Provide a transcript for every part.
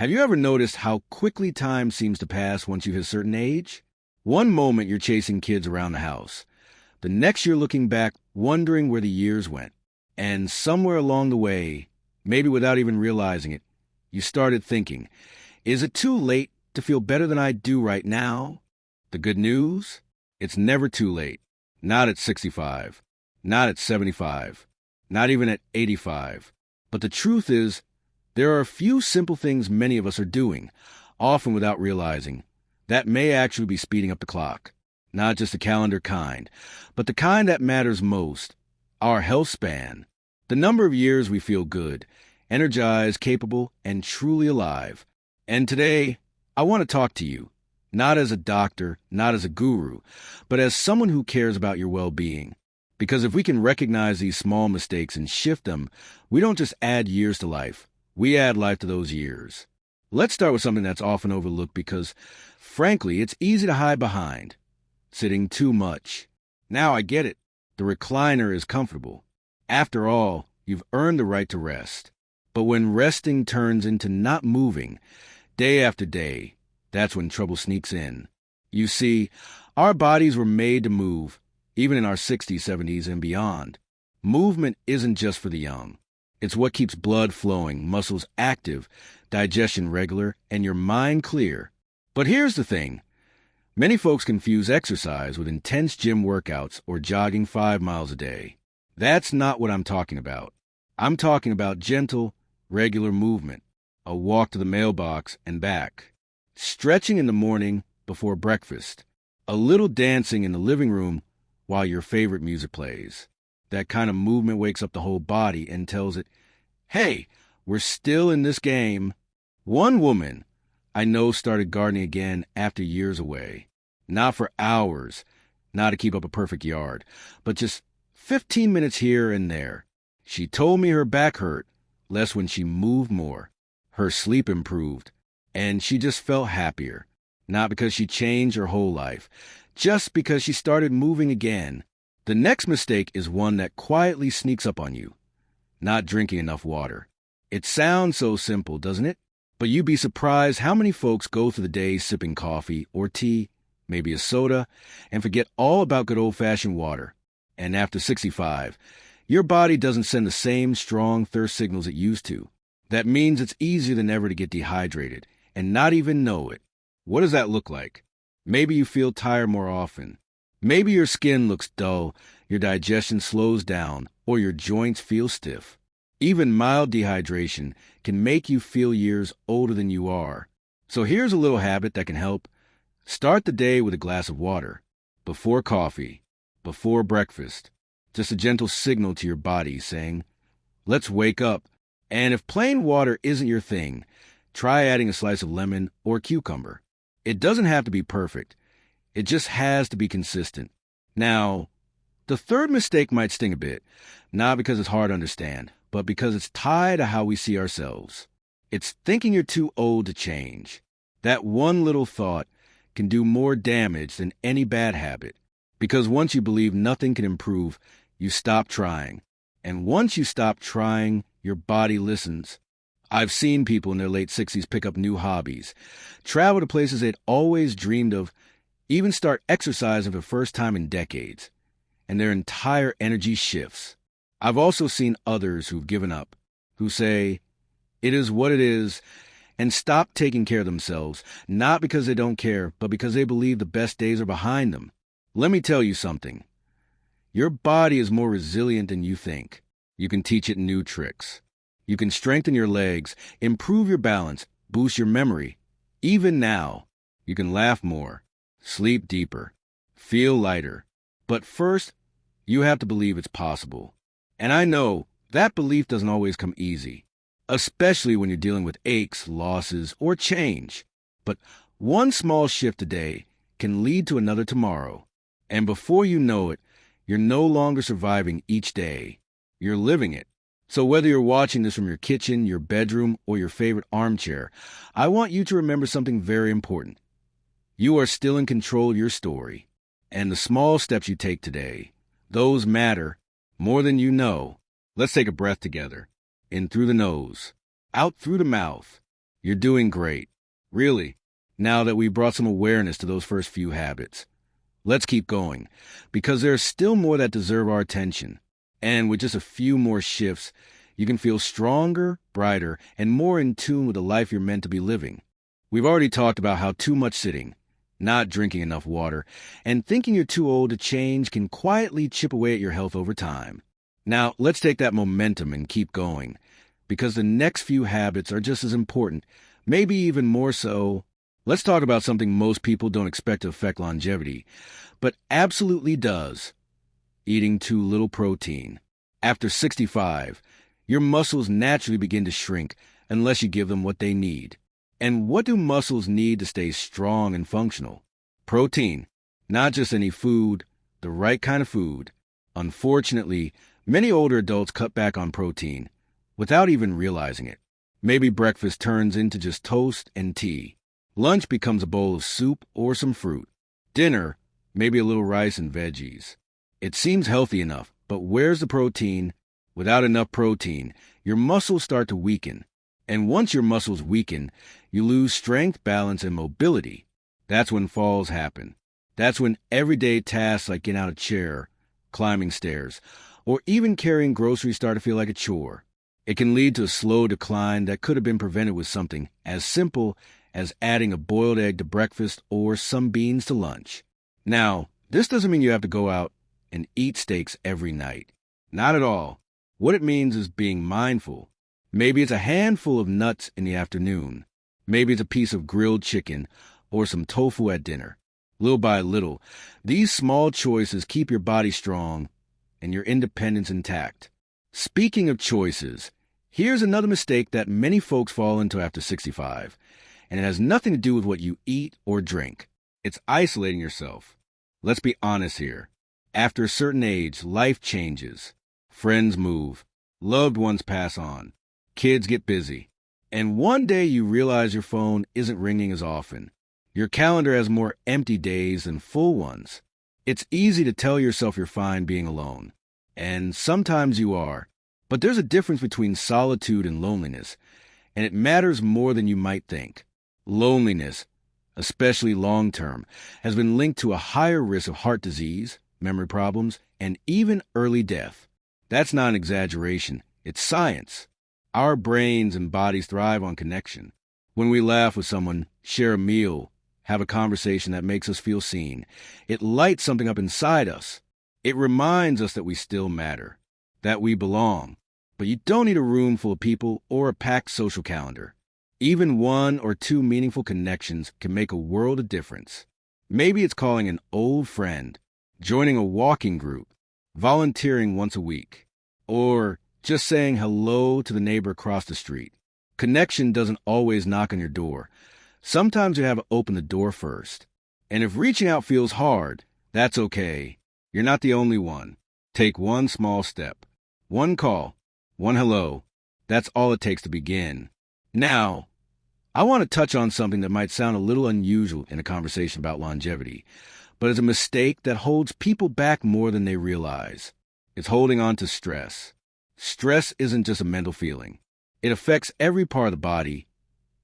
Have you ever noticed how quickly time seems to pass once you hit a certain age? One moment you're chasing kids around the house. The next you're looking back, wondering where the years went. And somewhere along the way, maybe without even realizing it, you started thinking, is it too late to feel better than I do right now? The good news? It's never too late. Not at 65. Not at 75. Not even at 85. But the truth is, there are a few simple things many of us are doing, often without realizing, that may actually be speeding up the clock. Not just the calendar kind, but the kind that matters most, our health span. The number of years we feel good, energized, capable, and truly alive. And today, I want to talk to you, not as a doctor, not as a guru, but as someone who cares about your well-being. Because if we can recognize these small mistakes and shift them, we don't just add years to life, we add life to those years. Let's start with something that's often overlooked because, frankly, it's easy to hide behind. Sitting too much. Now I get it. The recliner is comfortable. After all, you've earned the right to rest. But when resting turns into not moving, day after day, that's when trouble sneaks in. You see, our bodies were made to move, even in our 60s, 70s, and beyond. Movement isn't just for the young. It's what keeps blood flowing, muscles active, digestion regular, and your mind clear. But here's the thing. Many folks confuse exercise with intense gym workouts or jogging 5 miles a day. That's not what I'm talking about. I'm talking about gentle, regular movement, a walk to the mailbox and back, stretching in the morning before breakfast, a little dancing in the living room while your favorite music plays. That kind of movement wakes up the whole body and tells it, hey, we're still in this game. One woman I know started gardening again after years away. Not for hours, not to keep up a perfect yard, but just 15 minutes here and there. She told me her back hurt less when she moved more. Her sleep improved, and she just felt happier. Not because she changed her whole life, just because she started moving again. The next mistake is one that quietly sneaks up on you. Not drinking enough water. It sounds so simple, doesn't it? But you'd be surprised how many folks go through the day sipping coffee or tea, maybe a soda, and forget all about good old-fashioned water. And after 65, your body doesn't send the same strong thirst signals it used to. That means it's easier than ever to get dehydrated and not even know it. What does that look like? Maybe you feel tired more often. Maybe your skin looks dull, your digestion slows down, or your joints feel stiff. Even mild dehydration can make you feel years older than you are. So here's a little habit that can help. Start the day with a glass of water. Before coffee. Before breakfast. Just a gentle signal to your body saying, let's wake up. And if plain water isn't your thing, try adding a slice of lemon or cucumber. It doesn't have to be perfect. It just has to be consistent. Now, the third mistake might sting a bit, not because it's hard to understand, but because it's tied to how we see ourselves. It's thinking you're too old to change. That one little thought can do more damage than any bad habit, because once you believe nothing can improve, you stop trying. And once you stop trying, your body listens. I've seen people in their late 60s pick up new hobbies, travel to places they'd always dreamed of, even start exercising for the first time in decades, and their entire energy shifts. I've also seen others who've given up, who say, it is what it is, and stop taking care of themselves, not because they don't care, but because they believe the best days are behind them. Let me tell you something. Your body is more resilient than you think. You can teach it new tricks. You can strengthen your legs, improve your balance, boost your memory. Even now, you can laugh more, sleep deeper, feel lighter. But first, you have to believe it's possible. And I know that belief doesn't always come easy, especially when you're dealing with aches, losses, or change. But one small shift today can lead to another tomorrow. And before you know it, you're no longer surviving each day. You're living it. So whether you're watching this from your kitchen, your bedroom, or your favorite armchair, I want you to remember something very important. You are still in control of your story. And the small steps you take today, those matter more than you know. Let's take a breath together. In through the nose, out through the mouth. You're doing great. Really, now that we brought some awareness to those first few habits. Let's keep going, because there's still more that deserve our attention. And with just a few more shifts, you can feel stronger, brighter, and more in tune with the life you're meant to be living. We've already talked about how too much sitting, not drinking enough water, and thinking you're too old to change can quietly chip away at your health over time. Now, let's take that momentum and keep going, because the next few habits are just as important, maybe even more so. Let's talk about something most people don't expect to affect longevity, but absolutely does: eating too little protein. After 65, your muscles naturally begin to shrink unless you give them what they need. And what do muscles need to stay strong and functional? Protein. Not just any food, the right kind of food. Unfortunately, many older adults cut back on protein without even realizing it. Maybe breakfast turns into just toast and tea. Lunch becomes a bowl of soup or some fruit. Dinner, maybe a little rice and veggies. It seems healthy enough, but where's the protein? Without enough protein, your muscles start to weaken. And once your muscles weaken, you lose strength, balance, and mobility. That's when falls happen. That's when everyday tasks like getting out of a chair, climbing stairs, or even carrying groceries start to feel like a chore. It can lead to a slow decline that could have been prevented with something as simple as adding a boiled egg to breakfast or some beans to lunch. Now, this doesn't mean you have to go out and eat steaks every night. Not at all. What it means is being mindful. Maybe it's a handful of nuts in the afternoon. Maybe it's a piece of grilled chicken or some tofu at dinner. Little by little, these small choices keep your body strong and your independence intact. Speaking of choices, here's another mistake that many folks fall into after 65, and it has nothing to do with what you eat or drink. It's isolating yourself. Let's be honest here. After a certain age, life changes. Friends move. Loved ones pass on. Kids get busy. And one day you realize your phone isn't ringing as often. Your calendar has more empty days than full ones. It's easy to tell yourself you're fine being alone. And sometimes you are. But there's a difference between solitude and loneliness, and it matters more than you might think. Loneliness, especially long-term, has been linked to a higher risk of heart disease, memory problems, and even early death. That's not an exaggeration. It's science. Our brains and bodies thrive on connection. When we laugh with someone, share a meal, have a conversation that makes us feel seen, it lights something up inside us. It reminds us that we still matter, that we belong. But you don't need a room full of people or a packed social calendar. Even one or two meaningful connections can make a world of difference. Maybe it's calling an old friend, joining a walking group, volunteering once a week, or just saying hello to the neighbor across the street. Connection doesn't always knock on your door. Sometimes you have to open the door first. And if reaching out feels hard, that's okay. You're not the only one. Take one small step. One call. One hello. That's all it takes to begin. Now, I want to touch on something that might sound a little unusual in a conversation about longevity, but it's a mistake that holds people back more than they realize. It's holding on to stress. Stress isn't just a mental feeling. It affects every part of the body: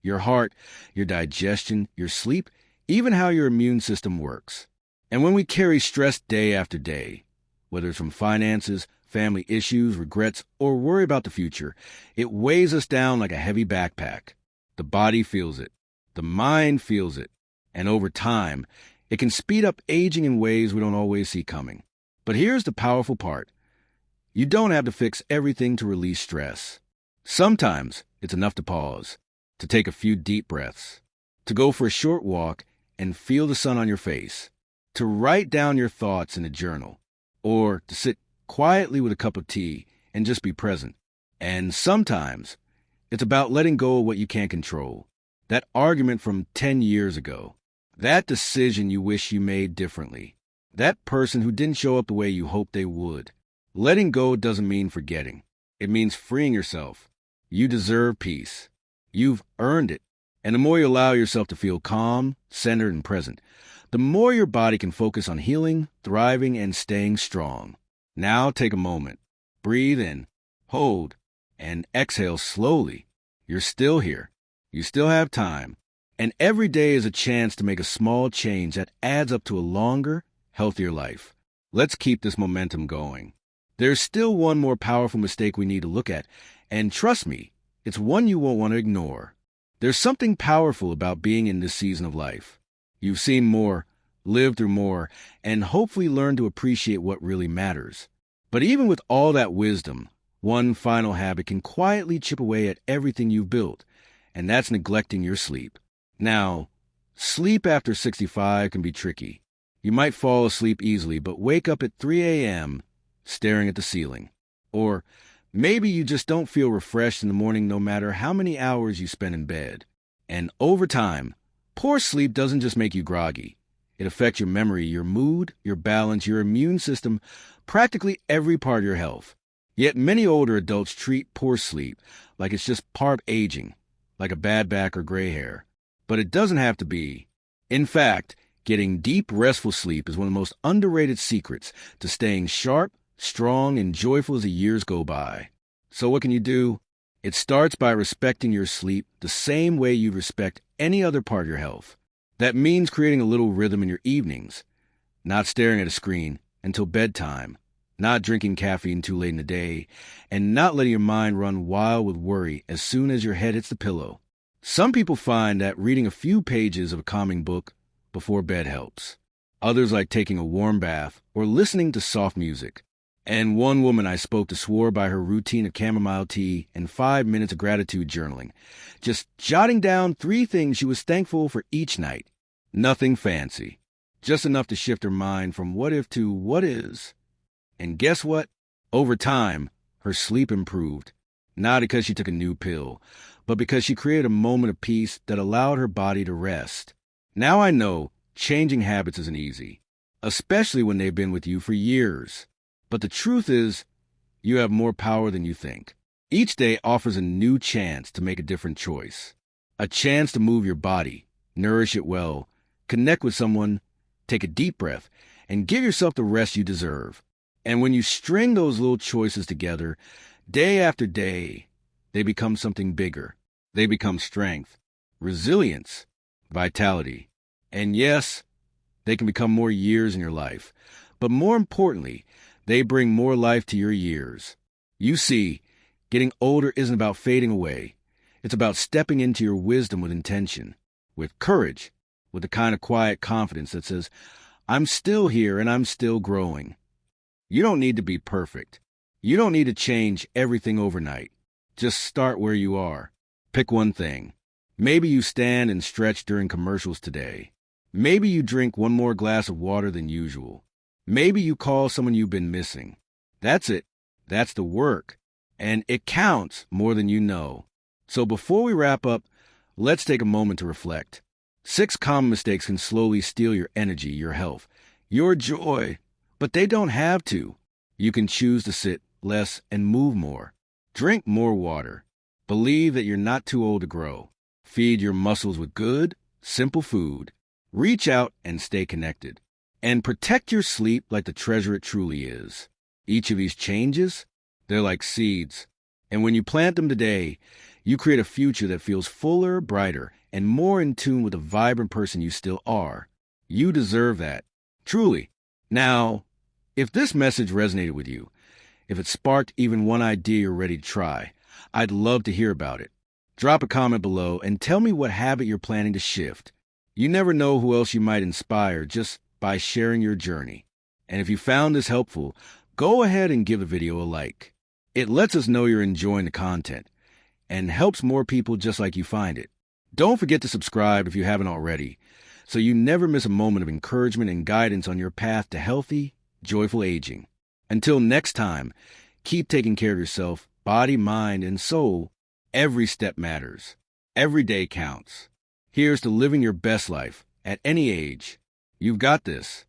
your heart, your digestion, your sleep, even how your immune system works. And when we carry stress day after day, whether it's from finances, family issues, regrets, or worry about the future, it weighs us down like a heavy backpack. The body feels it. The mind feels it. And over time, it can speed up aging in ways we don't always see coming. But here's the powerful part. You don't have to fix everything to release stress. Sometimes it's enough to pause, to take a few deep breaths, to go for a short walk and feel the sun on your face, to write down your thoughts in a journal, or to sit quietly with a cup of tea and just be present. And sometimes it's about letting go of what you can't control. That argument from 10 years ago, that decision you wish you made differently, that person who didn't show up the way you hoped they would. Letting go doesn't mean forgetting. It means freeing yourself. You deserve peace. You've earned it. And the more you allow yourself to feel calm, centered, and present, the more your body can focus on healing, thriving, and staying strong. Now take a moment. Breathe in, hold, and exhale slowly. You're still here. You still have time. And every day is a chance to make a small change that adds up to a longer, healthier life. Let's keep this momentum going. There's still one more powerful mistake we need to look at, and trust me, it's one you won't want to ignore. There's something powerful about being in this season of life. You've seen more, lived through more, and hopefully learned to appreciate what really matters. But even with all that wisdom, one final habit can quietly chip away at everything you've built, and that's neglecting your sleep. Now, sleep after 65 can be tricky. You might fall asleep easily, but wake up at 3 a.m. staring at the ceiling. Or maybe you just don't feel refreshed in the morning no matter how many hours you spend in bed. And over time, poor sleep doesn't just make you groggy. It affects your memory, your mood, your balance, your immune system, practically every part of your health. Yet many older adults treat poor sleep like it's just part of aging, like a bad back or gray hair. But it doesn't have to be. In fact, getting deep, restful sleep is one of the most underrated secrets to staying sharp, strong, and joyful as the years go by. So what can you do? It starts by respecting your sleep the same way you respect any other part of your health. That means creating a little rhythm in your evenings, not staring at a screen until bedtime, not drinking caffeine too late in the day, and not letting your mind run wild with worry as soon as your head hits the pillow. Some people find that reading a few pages of a calming book before bed helps. Others like taking a warm bath or listening to soft music. And one woman I spoke to swore by her routine of chamomile tea and 5 minutes of gratitude journaling, just jotting down 3 things she was thankful for each night. Nothing fancy, just enough to shift her mind from what if to what is. And guess what? Over time, her sleep improved, not because she took a new pill, but because she created a moment of peace that allowed her body to rest. Now I know changing habits isn't easy, especially when they've been with you for years. But the truth is, you have more power than you think. Each day offers a new chance to make a different choice. A chance to move your body, nourish it well, connect with someone, take a deep breath, and give yourself the rest you deserve. And when you string those little choices together, day after day, they become something bigger. They become strength, resilience, vitality. And yes, they can become more years in your life. But more importantly, they bring more life to your years. You see, getting older isn't about fading away. It's about stepping into your wisdom with intention, with courage, with the kind of quiet confidence that says, I'm still here and I'm still growing. You don't need to be perfect. You don't need to change everything overnight. Just start where you are. Pick one thing. Maybe you stand and stretch during commercials today. Maybe you drink one more glass of water than usual. Maybe you call someone you've been missing. That's it. That's the work. And it counts more than you know. So before we wrap up, let's take a moment to reflect. 6 common mistakes can slowly steal your energy, your health, your joy. But they don't have to. You can choose to sit less and move more. Drink more water. Believe that you're not too old to grow. Feed your muscles with good, simple food. Reach out and stay connected. And protect your sleep like the treasure it truly is. Each of these changes, they're like seeds. And when you plant them today, you create a future that feels fuller, brighter, and more in tune with the vibrant person you still are. You deserve that. Truly. Now, if this message resonated with you, if it sparked even one idea you're ready to try, I'd love to hear about it. Drop a comment below and tell me what habit you're planning to shift. You never know who else you might inspire just by sharing your journey. And if you found this helpful, go ahead and give the video a like. It lets us know you're enjoying the content and helps more people just like you find it. Don't forget to subscribe if you haven't already, so you never miss a moment of encouragement and guidance on your path to healthy, joyful aging. Until next time, keep taking care of yourself, body, mind, and soul. Every step matters. Every day counts. Here's to living your best life at any age. You've got this.